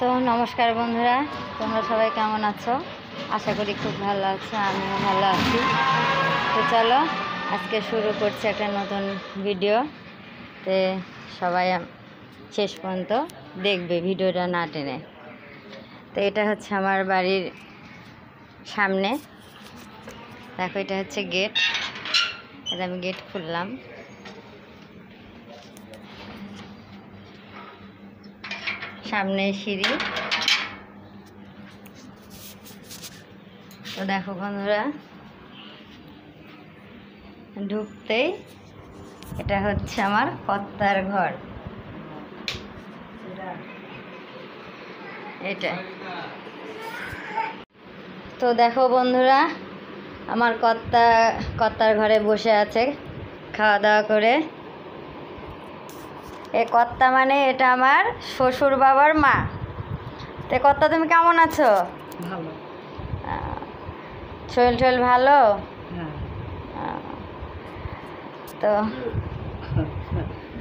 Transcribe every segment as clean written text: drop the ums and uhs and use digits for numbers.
তো নমস্কার বন্ধুরা, তোমরা সবাই কেমন আছো? আশা করি খুব ভালো আছো, আমিও ভালো আছি। তো চলো আজকে শুরু করছি একটা নতুন ভিডিও। তো সবাই শেষ পর্যন্ত দেখবে, ভিডিওটা না টেনে। তো এটা হচ্ছে আমার বাড়ির সামনে, দেখো এটা হচ্ছে গেট। এটা আমি গেট খুললাম। সামনে সিঁড়ি। তো দেখো বন্ধুরা, ঢুকতেই এটা হচ্ছে আমার কর্তার ঘর। এটা তো দেখো বন্ধুরা, আমার কর্তার ঘরে বসে আছে খাওয়া দাওয়া করে। এ কর্তা মানে এটা আমার শ্বশুর বাবার মা। তো কর্তা, তুমি কেমন আছো? ভালো। শরীর টরীর ভালো? তো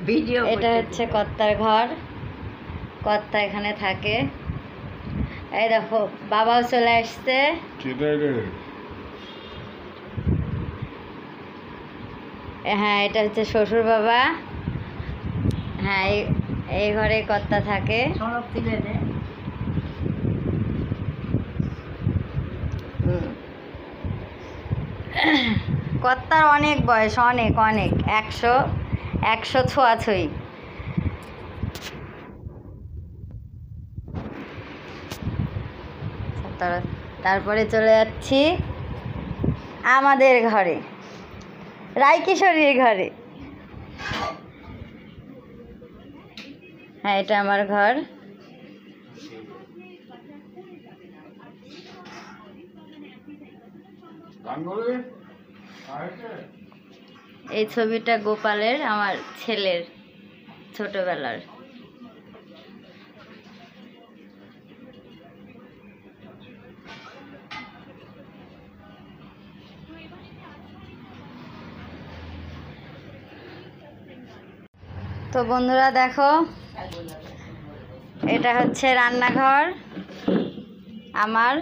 ভিডিও এটা হচ্ছে কর্তার ঘর। কর্তা এখানে থাকে। এই দেখো বাবাও চলে আসছে। হ্যাঁ, এটা হচ্ছে শ্বশুর বাবা। হ্যাঁ, এই ঘরে কর্তা থাকে। কর্তার অনেক বয়স, অনেক অনেক 100 ছোঁয়াছুঁই। তারপরে চলে যাচ্ছি আমাদের ঘরে, রায়কিশোরীর ঘরে। হ্যাঁ, এটা আমার ঘর। এই ছবিটা গোপালের, আমার ছেলের ছোটবেলার। তো বন্ধুরা দেখো, এটা হচ্ছে রান্নাঘর আমার।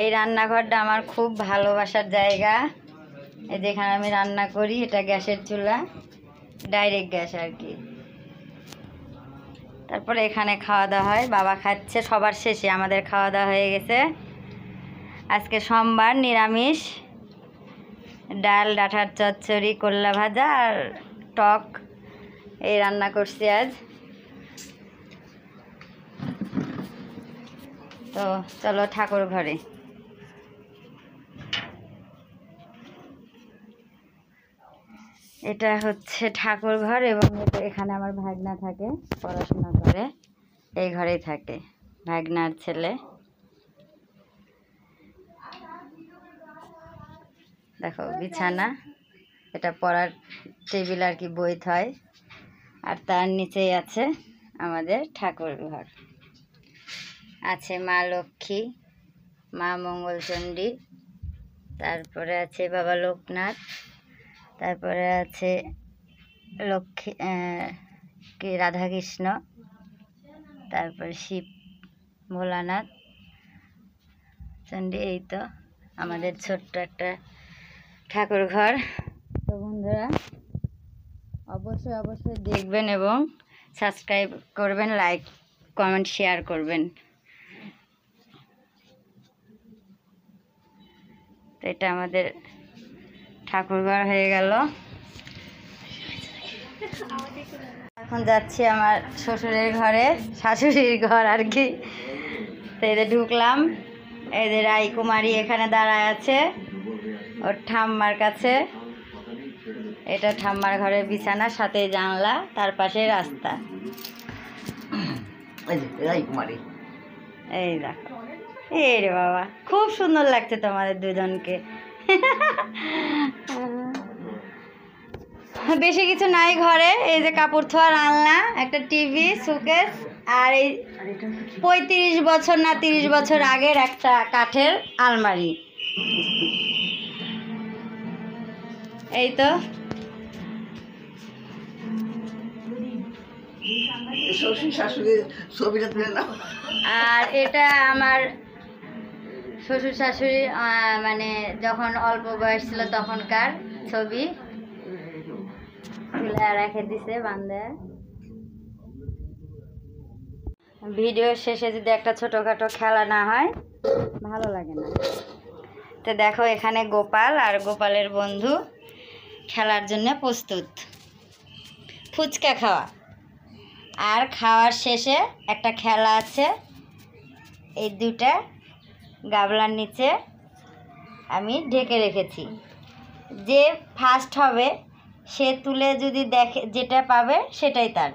এই রান্নাঘরটা আমার খুব ভালোবাসার জায়গা। এই যেখানে আমি রান্না করি, এটা গ্যাসের চুলা, ডাইরেক্ট গ্যাস আর কি। তারপরে এখানে খাওয়া দাওয়া হয়, বাবা খাচ্ছে সবার শেষে। আমাদের খাওয়া দাওয়া হয়ে গেছে। আজকে সোমবার, নিরামিষ। ডাল, ডাঁটার চচ্চড়ি, করলা ভাজা আর টক, এই রান্না করছি আজ। তো চলো ঠাকুর ঘরে। এটা হচ্ছে ঠাকুর ঘর, এবং এখানে আমার ভাগনা থাকে, পড়াশোনা করে। এই ঘরেই থাকে ভাগনার ছেলে। দেখো বিছানা, এটা পড়ার টেবিল আর কি, বই থয়। আর তার নিচেই আছে আমাদের ঠাকুর ঘর। আছে মা লক্ষ্মী, মা মঙ্গলচণ্ডী, তারপরে আছে বাবা লোকনাথ, তারপরে আছে লক্ষ্মী কি রাধাকৃষ্ণ, তারপরে শিব, ভোলানাথ, চণ্ডী। এই তো আমাদের ছোট্ট একটা ঠাকুর ঘর। তো বন্ধুরা অবশ্যই দেখবেন এবং সাবস্ক্রাইব করবেন, লাইক কমেন্ট শেয়ার করবেন। তো এটা আমাদের ঠাকুরঘর হয়ে গেল। এখন যাচ্ছি আমার শ্বশুরের ঘরে, শাশুড়ির ঘর আর কি। তো এদের ঢুকলাম। এই যে রায়কুমারী এখানে দাঁড়ায় আছে ওর ঠাম্মার কাছে। এটা ঠাম্মার ঘরের বিছানা, সাথে জানলা, তার পাশে রাস্তা। রায়কুমারী। এই দেখো, এই রে বাবা, খুব সুন্দর লাগছে তোমাদের দুজনকে। বেশি কিছু নাই ঘরে, এই যে কাপড় ধোয়ার আলনা, একটা টিভি, সুকেস, আর এই 35 বছর না 30 বছর আগের একটা কাঠের আলমারি। এই তো শ্বশুর শাশুড়ির ছবিটা তুলে নাও। আর এটা আমার শ্বশুর শাশুড়ি মানে যখন অল্প বয়স ছিল তখনকার ছবি তুলে রেখে দিছে বান্ধে। ভিডিও শেষে যদি একটা ছোটোখাটো খেলা না হয় ভালো লাগে না। তো দেখো এখানে গোপাল আর গোপালের বন্ধু খেলার জন্য প্রস্তুত। ফুচকা খাওয়া আর খাওয়ার শেষে একটা খেলা আছে, এই দুটা গাবলার নিচে আমি ঢেকে রেখেছি। যে ফার্স্ট হবে সে তুলে যদি দেখে যেটা পাবে সেটাই তার।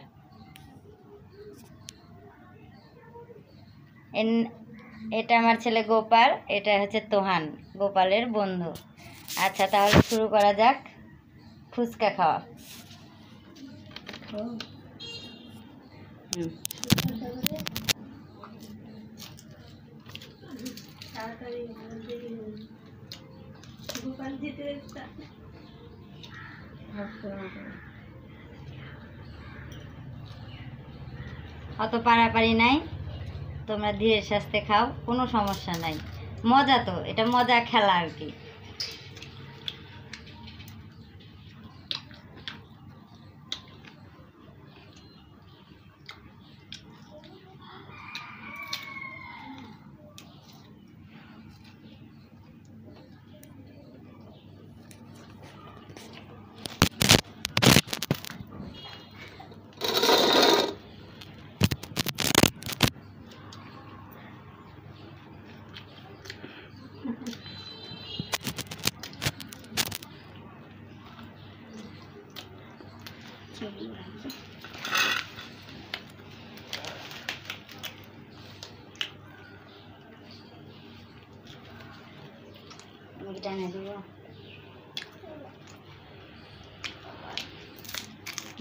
এটা আমার ছেলে গোপাল, এটা হচ্ছে তোহান গোপালের বন্ধু। আচ্ছা তাহলে শুরু করা যাক ফুচকা খাওয়া। অত পারাপারি নাই, তোমরা ধীরে সাস্তে খাও, কোনো সমস্যা নাই। মজা তো, এটা মজা খেলা আর কি।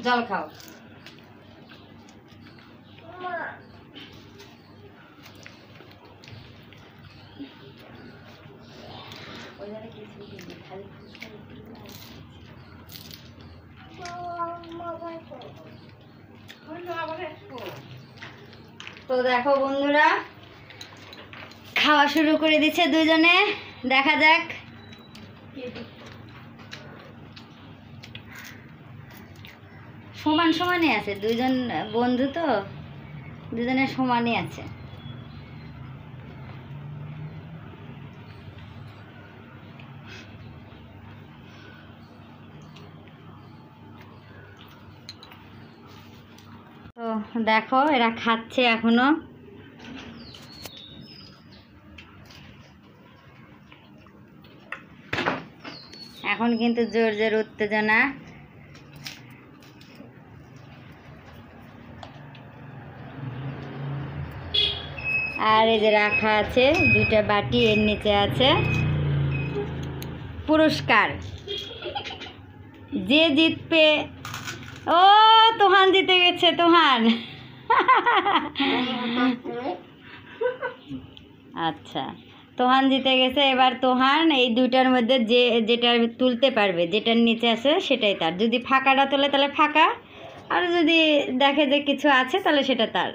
জল খাও। তো দেখো বন্ধুরা খাওয়া শুরু করে দিচ্ছে দুজনে, দেখা যাক। সমান সমানই আছে, দুজন বন্ধু তো দুজনের সমানই আছে। তো দেখো এরা খাচ্ছে এখনো। এখন কিন্তু জোর জোর উত্তেজনা। আর এই যে রাখা আছে দুইটা বাটি, এর নিচে আছে পুরস্কার। যে জিতবে, ও তোহান জিতে গেছে, তোহান। আচ্ছা তোহান জিতে গেছে। এবার তোহান এই দুইটার মধ্যে যেটা তুলতে পারবে, যেটার নিচে আছে সেটাই তার। যদি ফাঁকাটা তোলে তাহলে ফাঁকা, আর যদি দেখে যে কিছু আছে তাহলে সেটা তার।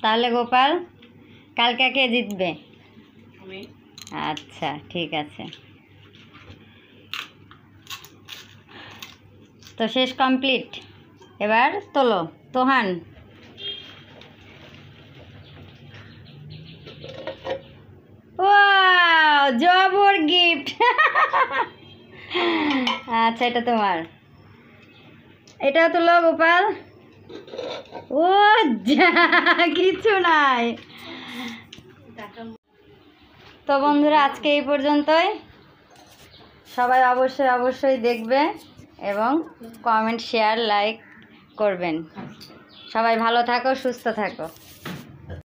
তাহলে গোপাল কালকে কে জিতবে? আচ্ছা ঠিক আছে। তো শেষ কমপ্লিট, এবার তোলো তোহান। ওয়াও জবর গিফট। আচ্ছা এটা তোমার, এটাও তোলো গোপাল। ও যা কিছু নাই। তো বন্ধুরা আজকে এই পর্যন্তই। সবাই অবশ্যই দেখবে এবং কমেন্ট শেয়ার লাইক করবেন। সবাই ভালো থাকো, সুস্থ থাকো।